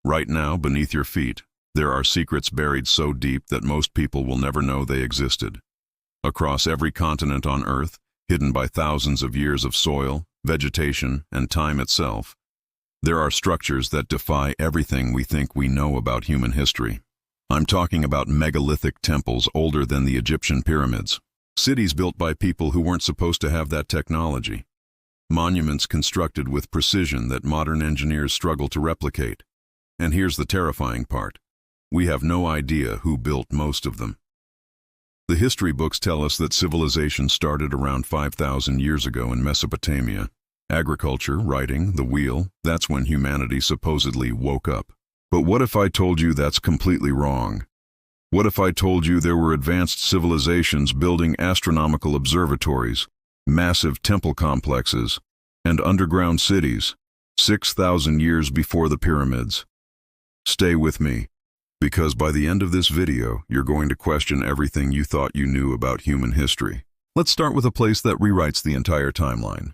Right now, beneath your feet, there are secrets buried so deep that most people will never know they existed. Across every continent on Earth, hidden by thousands of years of soil, vegetation, and time itself, there are structures that defy everything we think we know about human history. I'm talking about megalithic temples older than the Egyptian pyramids. Cities built by people who weren't supposed to have that technology. Monuments constructed with precision that modern engineers struggle to replicate. And here's the terrifying part. We have no idea who built most of them. The history books tell us that civilization started around 5,000 years ago in Mesopotamia. Agriculture, writing, the wheel, that's when humanity supposedly woke up. But what if I told you that's completely wrong? What if I told you there were advanced civilizations building astronomical observatories, massive temple complexes, and underground cities, 6,000 years before the pyramids? Stay with me, because by the end of this video, you're going to question everything you thought you knew about human history. Let's start with a place that rewrites the entire timeline.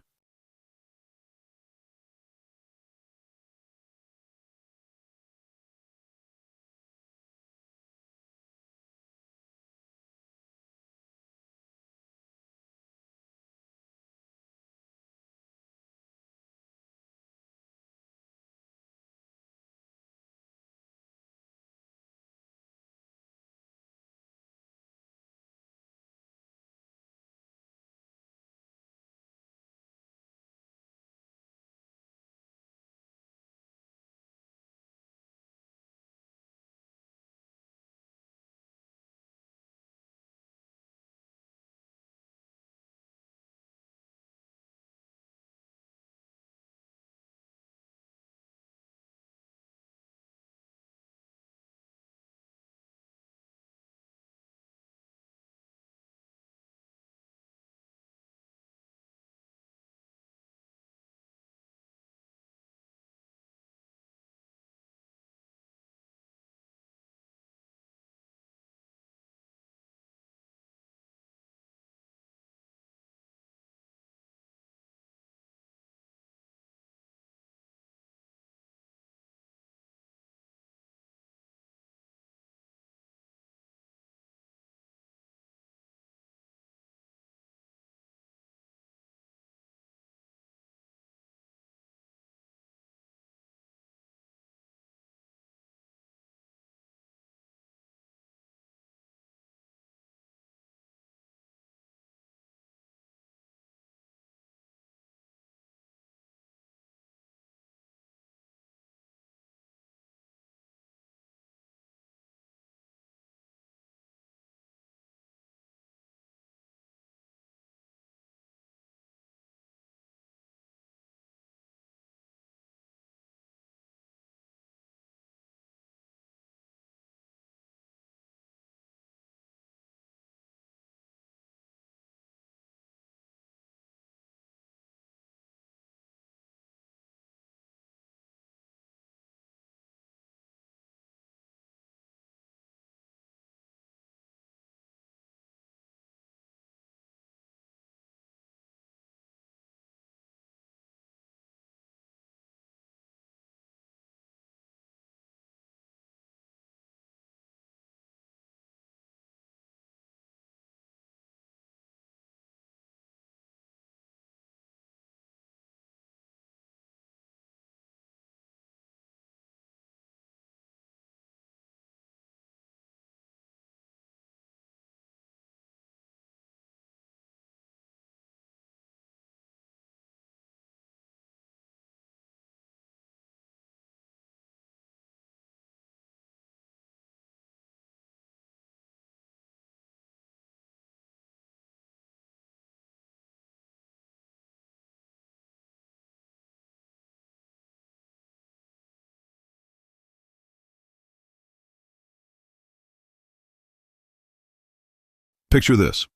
Picture this.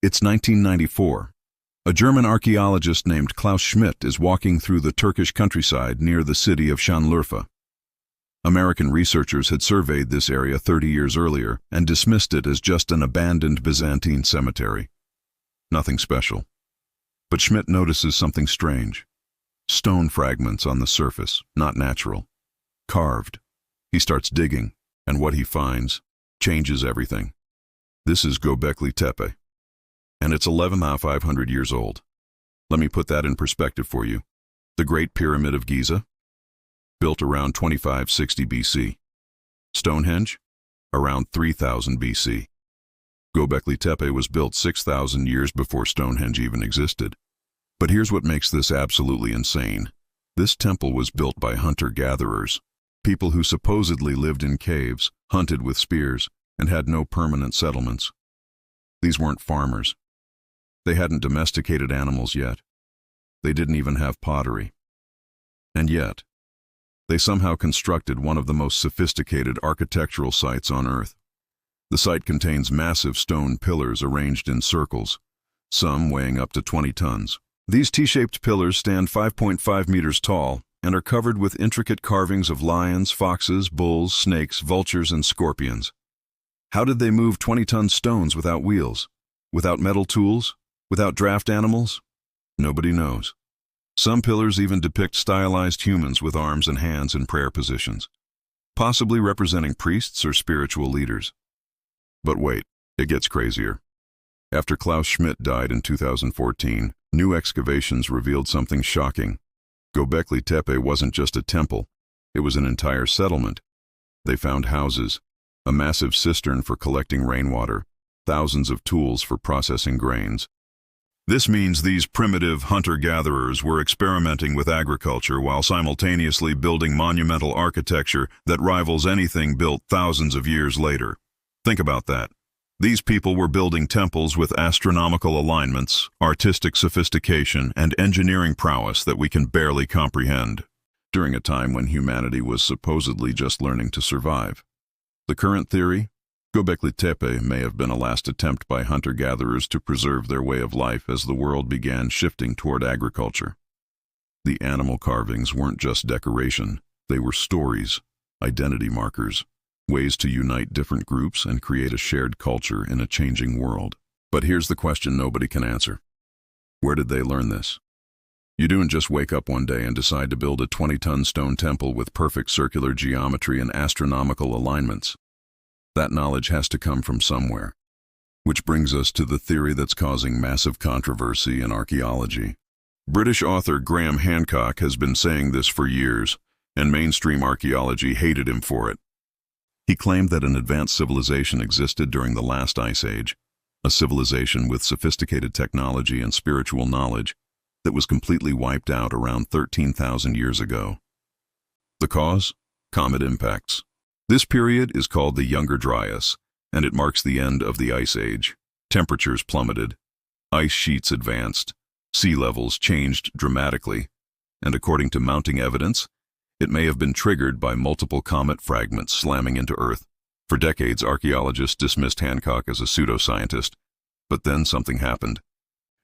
It's 1994. A German archaeologist named Klaus Schmidt is walking through the Turkish countryside near the city of Şanlıurfa. American researchers had surveyed this area 30 years earlier and dismissed it as just an abandoned Byzantine cemetery. Nothing special. But Schmidt notices something strange. Stone fragments on the surface, not natural. carved. He starts digging, and what he finds changes everything. This is Göbekli Tepe, and it's 11,500 years old. Let me put that in perspective for you. The Great Pyramid of Giza, built around 2560 BC. Stonehenge, around 3000 BC. Göbekli Tepe was built 6,000 years before Stonehenge even existed. But here's what makes this absolutely insane. This temple was built by hunter-gatherers, people who supposedly lived in caves, hunted with spears, and had no permanent settlements. These weren't farmers. They hadn't domesticated animals yet. They didn't even have pottery. And yet, they somehow constructed one of the most sophisticated architectural sites on Earth. The site contains massive stone pillars arranged in circles, some weighing up to 20 tons. These T-shaped pillars stand 5.5 meters tall and are covered with intricate carvings of lions, foxes, bulls, snakes, vultures, and scorpions. How did they move 20-ton stones without wheels, without metal tools, without draft animals? Nobody knows. Some pillars even depict stylized humans with arms and hands in prayer positions, possibly representing priests or spiritual leaders. But wait, it gets crazier. After Klaus Schmidt died in 2014, new excavations revealed something shocking. Göbekli Tepe wasn't just a temple, it was an entire settlement. They found houses, a massive cistern for collecting rainwater, thousands of tools for processing grains. This means these primitive hunter-gatherers were experimenting with agriculture while simultaneously building monumental architecture that rivals anything built thousands of years later. Think about that. These people were building temples with astronomical alignments, artistic sophistication, and engineering prowess that we can barely comprehend, during a time when humanity was supposedly just learning to survive. The current theory? Göbekli Tepe may have been a last attempt by hunter-gatherers to preserve their way of life as the world began shifting toward agriculture. The animal carvings weren't just decoration, they were stories, identity markers, ways to unite different groups and create a shared culture in a changing world. But here's the question nobody can answer. Where did they learn this? You don't just wake up one day and decide to build a 20-ton stone temple with perfect circular geometry and astronomical alignments. That knowledge has to come from somewhere. Which brings us to the theory that's causing massive controversy in archaeology. British author Graham Hancock has been saying this for years, and mainstream archaeology hated him for it. He claimed that an advanced civilization existed during the last ice age, a civilization with sophisticated technology and spiritual knowledge that was completely wiped out around 13,000 years ago. The cause? Comet impacts. This period is called the Younger Dryas, and it marks the end of the Ice Age. Temperatures plummeted, ice sheets advanced, sea levels changed dramatically, and according to mounting evidence, it may have been triggered by multiple comet fragments slamming into Earth. For decades, archaeologists dismissed Hancock as a pseudoscientist, but then something happened.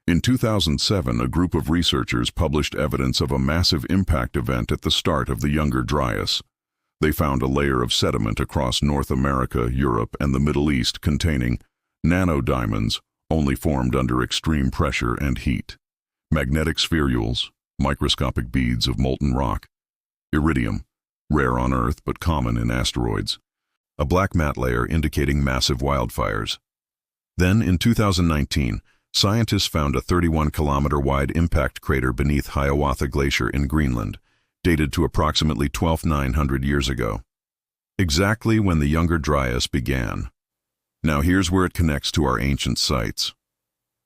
In 2007, a group of researchers published evidence of a massive impact event at the start of the Younger Dryas. They found a layer of sediment across North America, Europe, and the Middle East containing nanodiamonds only formed under extreme pressure and heat, magnetic spherules, microscopic beads of molten rock, iridium, rare on Earth but common in asteroids, a black mat layer indicating massive wildfires. Then, in 2019, scientists found a 31-kilometer-wide impact crater beneath Hiawatha Glacier in Greenland, dated to approximately 12,900 years ago, exactly when the Younger Dryas began. Now here's where it connects to our ancient sites.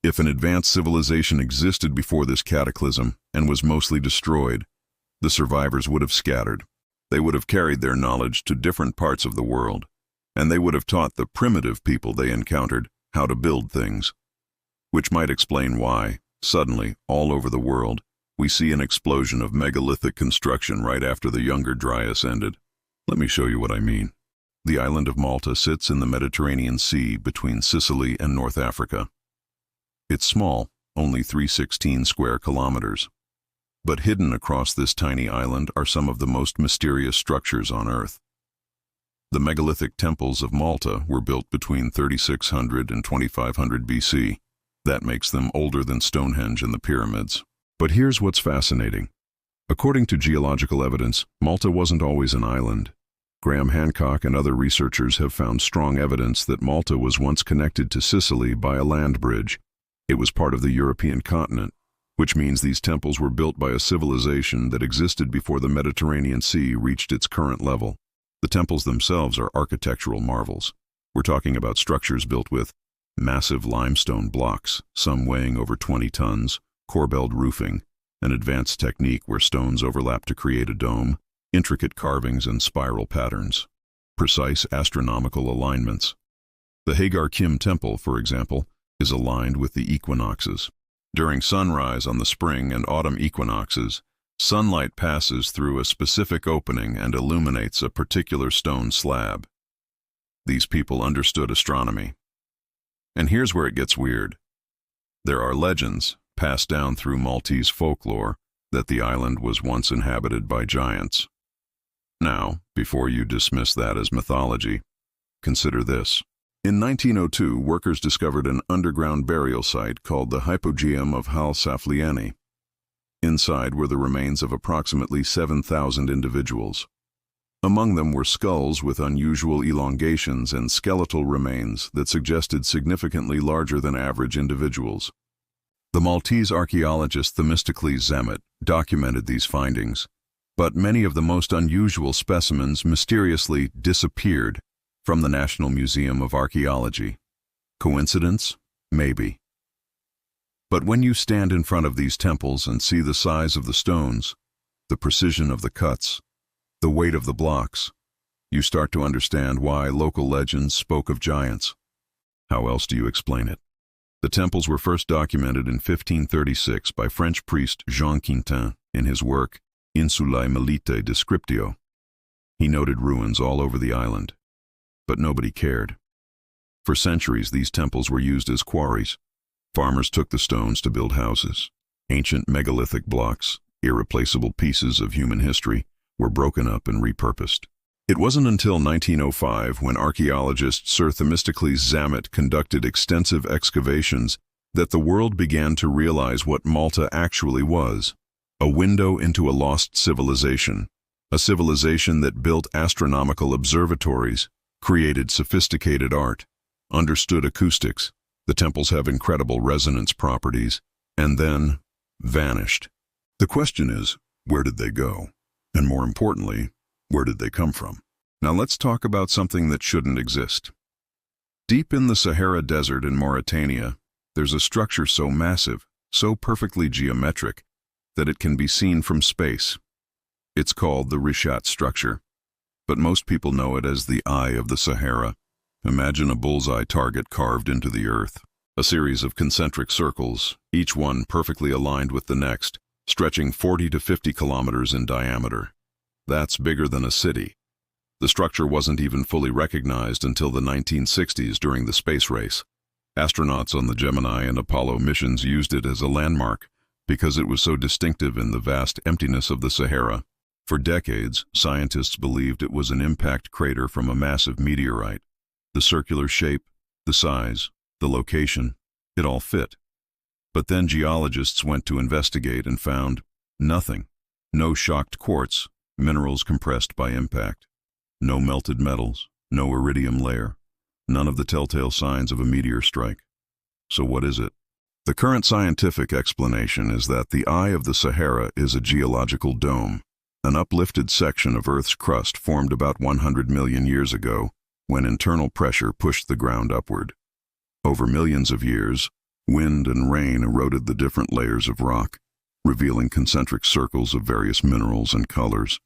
If an advanced civilization existed before this cataclysm and was mostly destroyed, the survivors would have scattered. They would have carried their knowledge to different parts of the world, and they would have taught the primitive people they encountered how to build things. Which might explain why, suddenly, all over the world, we see an explosion of megalithic construction right after the Younger Dryas ended. Let me show you what I mean. The island of Malta sits in the Mediterranean Sea between Sicily and North Africa. It's small, only 316 square kilometers. But hidden across this tiny island are some of the most mysterious structures on Earth. The megalithic temples of Malta were built between 3600 and 2500 BC. That makes them older than Stonehenge and the pyramids. But here's what's fascinating. According to geological evidence, Malta wasn't always an island. Graham Hancock and other researchers have found strong evidence that Malta was once connected to Sicily by a land bridge. It was part of the European continent, which means these temples were built by a civilization that existed before the Mediterranean Sea reached its current level. The temples themselves are architectural marvels. We're talking about structures built with massive limestone blocks, some weighing over 20 tons, corbelled roofing, an advanced technique where stones overlap to create a dome, intricate carvings and spiral patterns, precise astronomical alignments. The Hagar Kim Temple, for example, is aligned with the equinoxes. During sunrise on the spring and autumn equinoxes, sunlight passes through a specific opening and illuminates a particular stone slab. These people understood astronomy. And here's where it gets weird. There are legends, passed down through Maltese folklore, that the island was once inhabited by giants. Now, before you dismiss that as mythology, consider this. In 1902, workers discovered an underground burial site called the Hypogeum of Hal Saflieni. Inside were the remains of approximately 7,000 individuals. Among them were skulls with unusual elongations and skeletal remains that suggested significantly larger than average individuals. The Maltese archaeologist Themistocles Zamet documented these findings, but many of the most unusual specimens mysteriously disappeared from the National Museum of Archaeology. Coincidence? Maybe. But when you stand in front of these temples and see the size of the stones, the precision of the cuts, the weight of the blocks, you start to understand why local legends spoke of giants. How else do you explain it? The temples were first documented in 1536 by French priest Jean Quintin in his work Insulae Melite Descriptio. He noted ruins all over the island, but nobody cared. For centuries, these temples were used as quarries. Farmers took the stones to build houses. Ancient megalithic blocks, irreplaceable pieces of human history, were broken up and repurposed. It wasn't until 1905, when archaeologist Sir Themistocles Zamet conducted extensive excavations, that the world began to realize what Malta actually was: a window into a lost civilization, a civilization that built astronomical observatories, created sophisticated art, understood acoustics, the temples have incredible resonance properties, and then vanished. The question is, where did they go? And more importantly, where did they come from? Now let's talk about something that shouldn't exist. Deep in the Sahara Desert in Mauritania, there's a structure so massive, so perfectly geometric, that it can be seen from space. It's called the Richat structure, but most people know it as the Eye of the Sahara. Imagine a bullseye target carved into the earth, a series of concentric circles, each one perfectly aligned with the next, stretching 40 to 50 kilometers in diameter. That's bigger than a city. The structure wasn't even fully recognized until the 1960s during the space race. Astronauts on the Gemini and Apollo missions used it as a landmark because it was so distinctive in the vast emptiness of the Sahara. For decades, scientists believed it was an impact crater from a massive meteorite. The circular shape, the size, the location, it all fit. But then geologists went to investigate and found nothing. No shocked quartz, minerals compressed by impact. No melted metals, no iridium layer. None of the telltale signs of a meteor strike. So what is it? The current scientific explanation is that the Eye of the Sahara is a geological dome, an uplifted section of Earth's crust formed about 100 million years ago when internal pressure pushed the ground upward. Over millions of years, wind and rain eroded the different layers of rock, revealing concentric circles of various minerals and colors.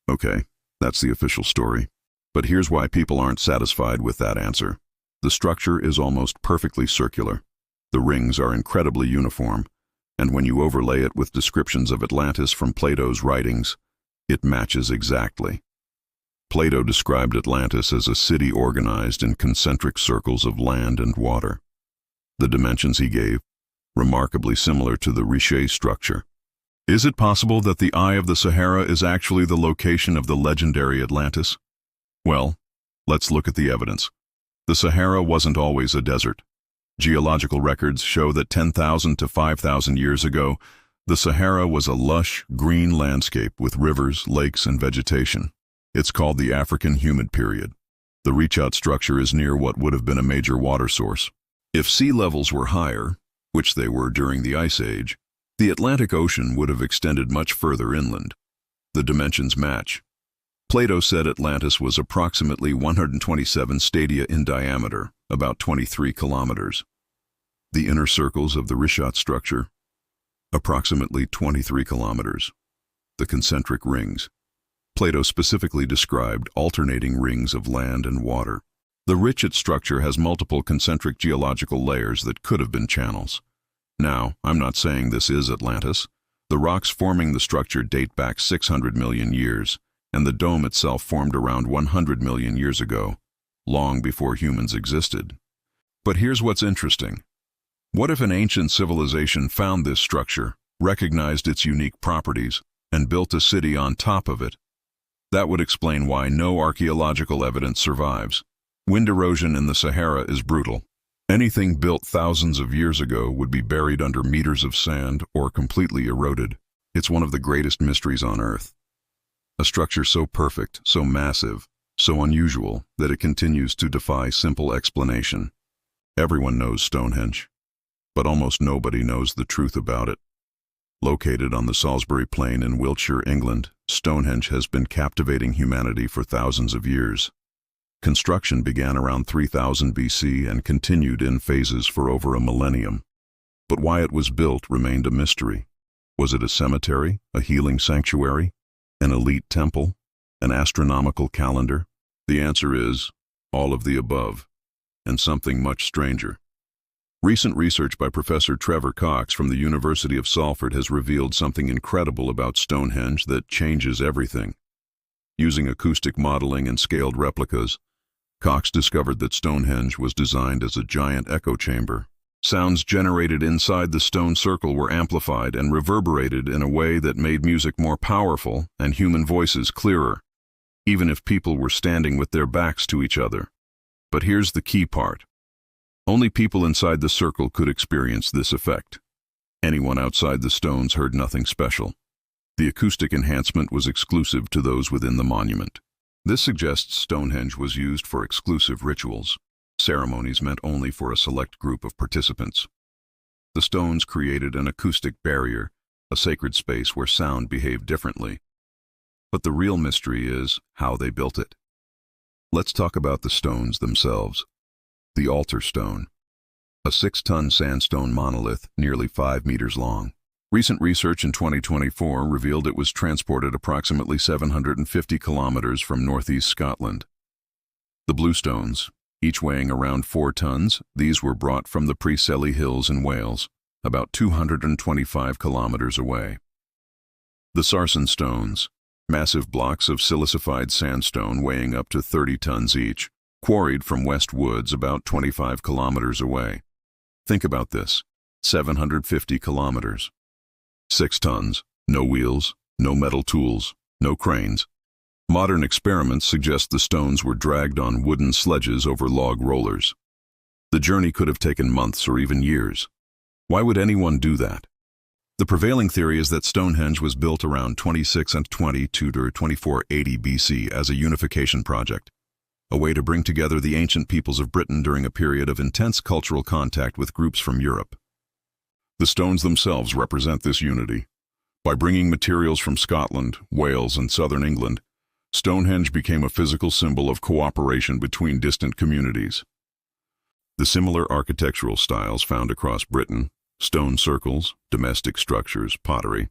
Okay, that's the official story. But here's why people aren't satisfied with that answer. The structure is almost perfectly circular. The rings are incredibly uniform, and when you overlay it with descriptions of Atlantis from Plato's writings, it matches exactly. Plato described Atlantis as a city organized in concentric circles of land and water. The dimensions he gave, remarkably similar to the Richat structure. Is it possible that the Eye of the Sahara is actually the location of the legendary Atlantis? Well, let's look at the evidence. The Sahara wasn't always a desert. Geological records show that 10,000 to 5,000 years ago, The Sahara was a lush, green landscape with rivers, lakes, and vegetation. It's called the African humid period. The reach-out structure is near what would have been a major water source. If sea levels were higher, which they were during the Ice Age, the Atlantic Ocean would have extended much further inland. The dimensions match. Plato said Atlantis was approximately 127 stadia in diameter, about 23 kilometers. The inner circles of the reach-out structure, approximately 23 kilometers. The concentric rings. Plato specifically described alternating rings of land and water. The reach-out structure has multiple concentric geological layers that could have been channels. Now, I'm not saying this is Atlantis. The rocks forming the structure date back 600 million years, and the dome itself formed around 100 million years ago, long before humans existed. But here's what's interesting. What if an ancient civilization found this structure, recognized its unique properties, and built a city on top of it? That would explain why no archaeological evidence survives. Wind erosion in the Sahara is brutal. Anything built thousands of years ago would be buried under meters of sand or completely eroded. It's one of the greatest mysteries on Earth. A structure so perfect, so massive, so unusual that it continues to defy simple explanation. Everyone knows Stonehenge, but almost nobody knows the truth about it. Located on the Salisbury Plain in Wiltshire, England, Stonehenge has been captivating humanity for thousands of years. Construction began around 3000 BC and continued in phases for over a millennium. But why it was built remained a mystery. Was it a cemetery, a healing sanctuary, an elite temple, an astronomical calendar? The answer is all of the above, and something much stranger. Recent research by Professor Trevor Cox from the University of Salford has revealed something incredible about Stonehenge that changes everything. Using acoustic modeling and scaled replicas, Cox discovered that Stonehenge was designed as a giant echo chamber. Sounds generated inside the stone circle were amplified and reverberated in a way that made music more powerful and human voices clearer, even if people were standing with their backs to each other. But here's the key part. Only people inside the circle could experience this effect. Anyone outside the stones heard nothing special. The acoustic enhancement was exclusive to those within the monument. This suggests Stonehenge was used for exclusive rituals, ceremonies meant only for a select group of participants. The stones created an acoustic barrier, a sacred space where sound behaved differently. But the real mystery is how they built it. Let's talk about the stones themselves. The altar stone, a 6-ton sandstone monolith nearly 5 meters long. Recent research in 2024 revealed it was transported approximately 750 kilometers from northeast Scotland. The blue stones, each weighing around 4 tons, these were brought from the Preseli Hills in Wales, about 225 kilometers away. The sarsen stones, massive blocks of silicified sandstone weighing up to 30 tons each, quarried from West Woods about 25 kilometers away. Think about this, 750 kilometers. 6 tons, no wheels, no metal tools, no cranes. Modern experiments suggest the stones were dragged on wooden sledges over log rollers. The journey could have taken months or even years. Why would anyone do that? The prevailing theory is that Stonehenge was built around 2620 to 2480 BC as a unification project, a way to bring together the ancient peoples of Britain during a period of intense cultural contact with groups from Europe. The stones themselves represent this unity. By bringing materials from Scotland, Wales, and southern England, Stonehenge became a physical symbol of cooperation between distant communities. The similar architectural styles found across Britain, stone circles, domestic structures, pottery,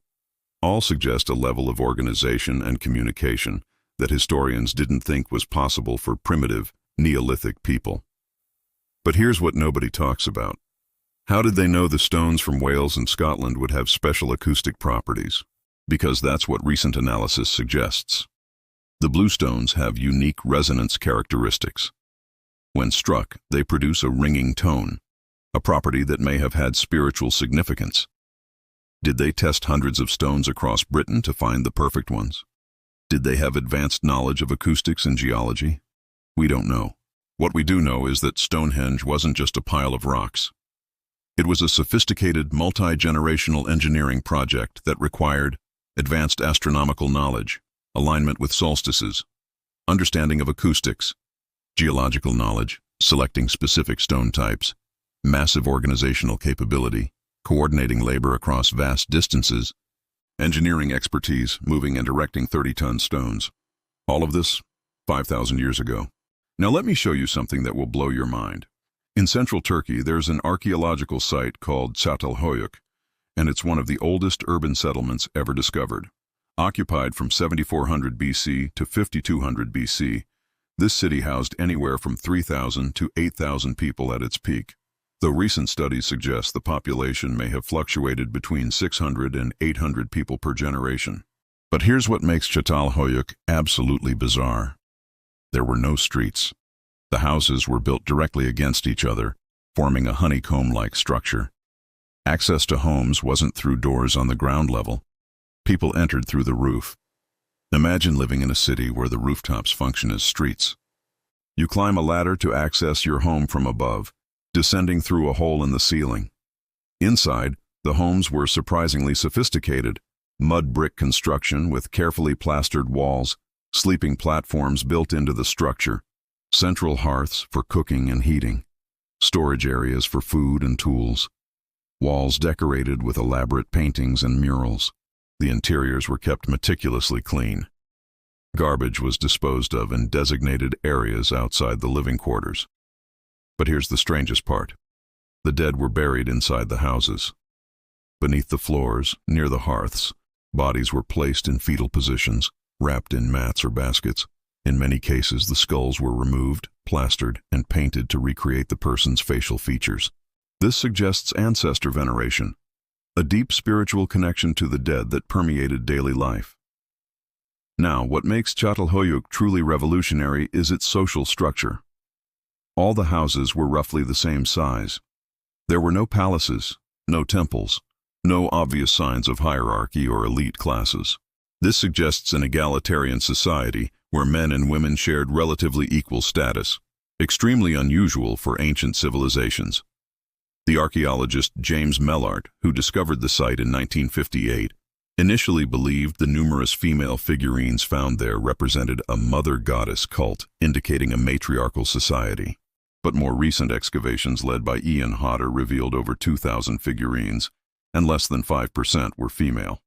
all suggest a level of organization and communication that historians didn't think was possible for primitive, Neolithic people. But here's what nobody talks about. How did they know the stones from Wales and Scotland would have special acoustic properties? Because that's what recent analysis suggests. The blue stones have unique resonance characteristics. When struck, they produce a ringing tone, a property that may have had spiritual significance. Did they test hundreds of stones across Britain to find the perfect ones? Did they have advanced knowledge of acoustics and geology? We don't know. What we do know is that Stonehenge wasn't just a pile of rocks. It was a sophisticated, multi-generational engineering project that required advanced astronomical knowledge, alignment with solstices, understanding of acoustics, geological knowledge, selecting specific stone types, massive organizational capability, coordinating labor across vast distances, engineering expertise, moving and erecting 30-ton stones. All of this 5,000 years ago. Now let me show you something that will blow your mind. In central Turkey, there's an archaeological site called Çatalhöyük, and it's one of the oldest urban settlements ever discovered. Occupied from 7400 BC to 5200 BC, this city housed anywhere from 3,000 to 8,000 people at its peak, though recent studies suggest the population may have fluctuated between 600 and 800 people per generation. But here's what makes Çatalhöyük absolutely bizarre. There were no streets. The houses were built directly against each other, forming a honeycomb-like structure. Access to homes wasn't through doors on the ground level. People entered through the roof. Imagine living in a city where the rooftops function as streets. You climb a ladder to access your home from above, descending through a hole in the ceiling. Inside, the homes were surprisingly sophisticated. Mud brick construction with carefully plastered walls, sleeping platforms built into the structure, central hearths for cooking and heating, storage areas for food and tools, walls decorated with elaborate paintings and murals. The interiors were kept meticulously clean. Garbage was disposed of in designated areas outside the living quarters. But here's the strangest part. The dead were buried inside the houses. Beneath the floors, near the hearths, bodies were placed in fetal positions, wrapped in mats or baskets. In many cases, the skulls were removed, plastered, and painted to recreate the person's facial features. This suggests ancestor veneration, a deep spiritual connection to the dead that permeated daily life. Now, what makes Çatalhöyük truly revolutionary is its social structure. All the houses were roughly the same size. There were no palaces, no temples, no obvious signs of hierarchy or elite classes. This suggests an egalitarian society where men and women shared relatively equal status, extremely unusual for ancient civilizations. The archaeologist James Mellart, who discovered the site in 1958, initially believed the numerous female figurines found there represented a mother goddess cult, indicating a matriarchal society. But more recent excavations led by Ian Hodder revealed over 2,000 figurines, and less than 5% were female.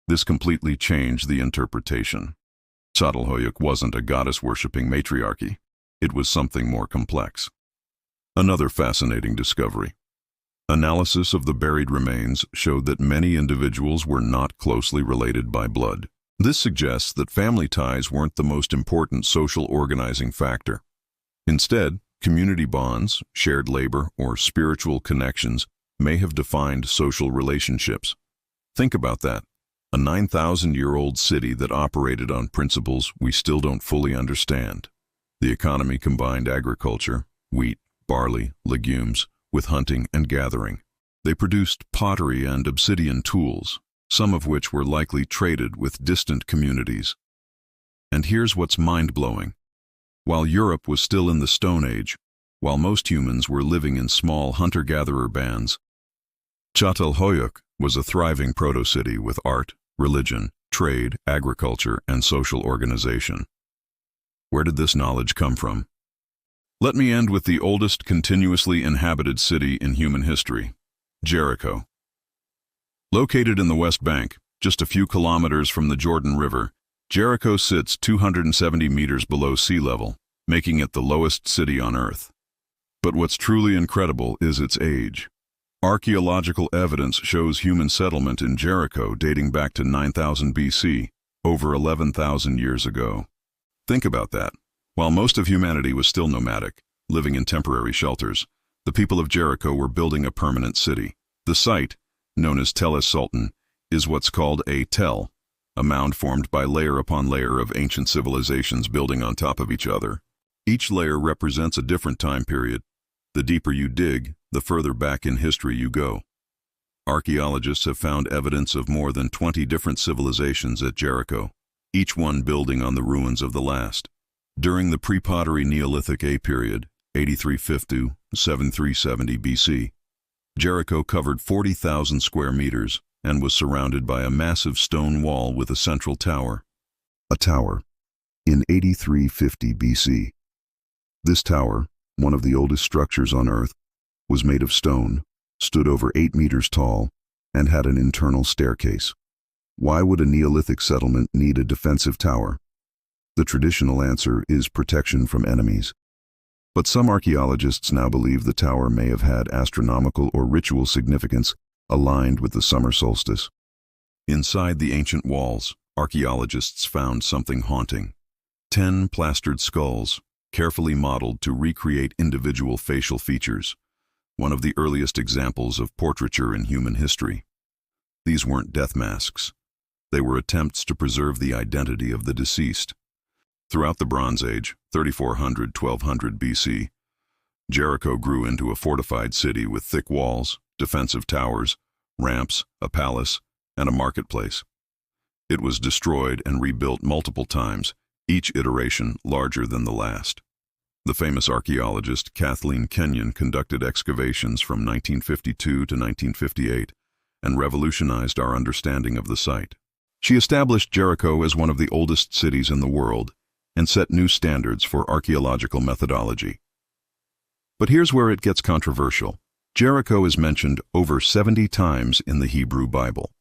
This completely changed the interpretation. Çatalhöyük wasn't a goddess-worshipping matriarchy. It was something more complex. Another fascinating discovery. Analysis of the buried remains showed that many individuals were not closely related by blood. This suggests that family ties weren't the most important social organizing factor. Instead, community bonds, shared labor, or spiritual connections may have defined social relationships. Think about that. A 9,000-year-old city that operated on principles we still don't fully understand. The economy combined agriculture, wheat, barley, legumes, with hunting and gathering. They produced pottery and obsidian tools, some of which were likely traded with distant communities. And here's what's mind-blowing. While Europe was still in the Stone Age, while most humans were living in small hunter-gatherer bands, Çatalhöyük was a thriving proto-city with art, religion, trade, agriculture, and social organization. Where did this knowledge come from? Let me end with the oldest continuously inhabited city in human history, Jericho. Located in the West Bank, just a few kilometers from the Jordan River, Jericho sits 270 meters below sea level, making it the lowest city on Earth. But what's truly incredible is its age. Archaeological evidence shows human settlement in Jericho dating back to 9000 BC, over 11,000 years ago. Think about that. While most of humanity was still nomadic, living in temporary shelters, the people of Jericho were building a permanent city. The site, known as Tel es-Sultan, is what's called a tell, a mound formed by layer upon layer of ancient civilizations building on top of each other. Each layer represents a different time period. The deeper you dig, the further back in history you go. Archaeologists have found evidence of more than 20 different civilizations at Jericho, each one building on the ruins of the last. During the pre-pottery Neolithic A period, 8350 to 7370 BC, Jericho covered 40,000 square meters and was surrounded by a massive stone wall with a central tower. A tower. In 8350 BC. This tower, one of the oldest structures on Earth, was made of stone, stood over 8 meters tall, and had an internal staircase. Why would a Neolithic settlement need a defensive tower? The traditional answer is protection from enemies. But some archaeologists now believe the tower may have had astronomical or ritual significance aligned with the summer solstice. Inside the ancient walls, archaeologists found something haunting. 10 plastered skulls, carefully modeled to recreate individual facial features, one of the earliest examples of portraiture in human history. These weren't death masks. They were attempts to preserve the identity of the deceased. Throughout the Bronze Age, 3400–1200 BC, Jericho grew into a fortified city with thick walls, defensive towers, ramps, a palace, and a marketplace. It was destroyed and rebuilt multiple times, each iteration larger than the last. The famous archaeologist Kathleen Kenyon conducted excavations from 1952 to 1958 and revolutionized our understanding of the site. She established Jericho as one of the oldest cities in the world and set new standards for archaeological methodology. But here's where it gets controversial. Jericho is mentioned over 70 times in the Hebrew Bible.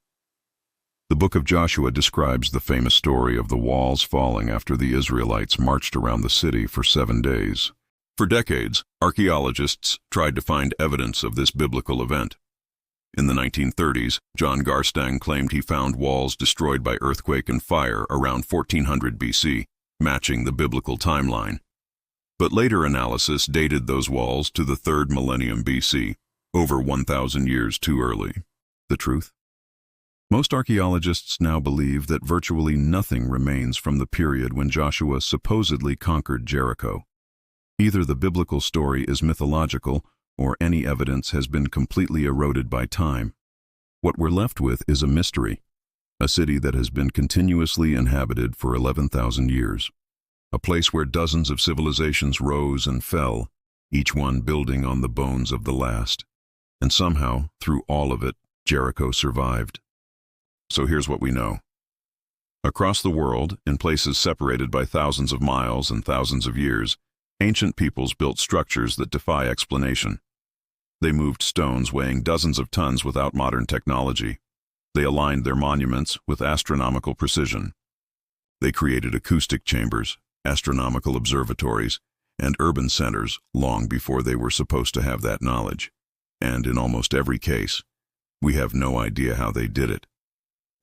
The book of Joshua describes the famous story of the walls falling after the Israelites marched around the city for 7 days. For decades, archaeologists tried to find evidence of this biblical event. In the 1930s, John Garstang claimed he found walls destroyed by earthquake and fire around 1400 BC, matching the biblical timeline. But later analysis dated those walls to the 3rd millennium BC, over 1,000 years too early. The truth? Most archaeologists now believe that virtually nothing remains from the period when Joshua supposedly conquered Jericho. Either the biblical story is mythological, or any evidence has been completely eroded by time. What we're left with is a mystery. A city that has been continuously inhabited for 11,000 years. A place where dozens of civilizations rose and fell, each one building on the bones of the last. And somehow, through all of it, Jericho survived. So here's what we know. Across the world, in places separated by thousands of miles and thousands of years, ancient peoples built structures that defy explanation. They moved stones weighing dozens of tons without modern technology. They aligned their monuments with astronomical precision. They created acoustic chambers, astronomical observatories, and urban centers long before they were supposed to have that knowledge. And in almost every case, we have no idea how they did it.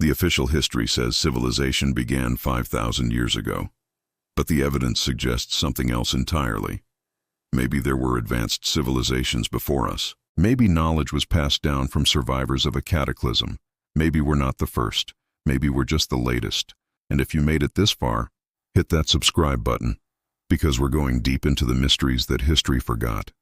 The official history says civilization began 5,000 years ago, but the evidence suggests something else entirely. Maybe there were advanced civilizations before us. Maybe knowledge was passed down from survivors of a cataclysm. Maybe we're not the first. Maybe we're just the latest. And if you made it this far, hit that subscribe button, because we're going deep into the mysteries that history forgot.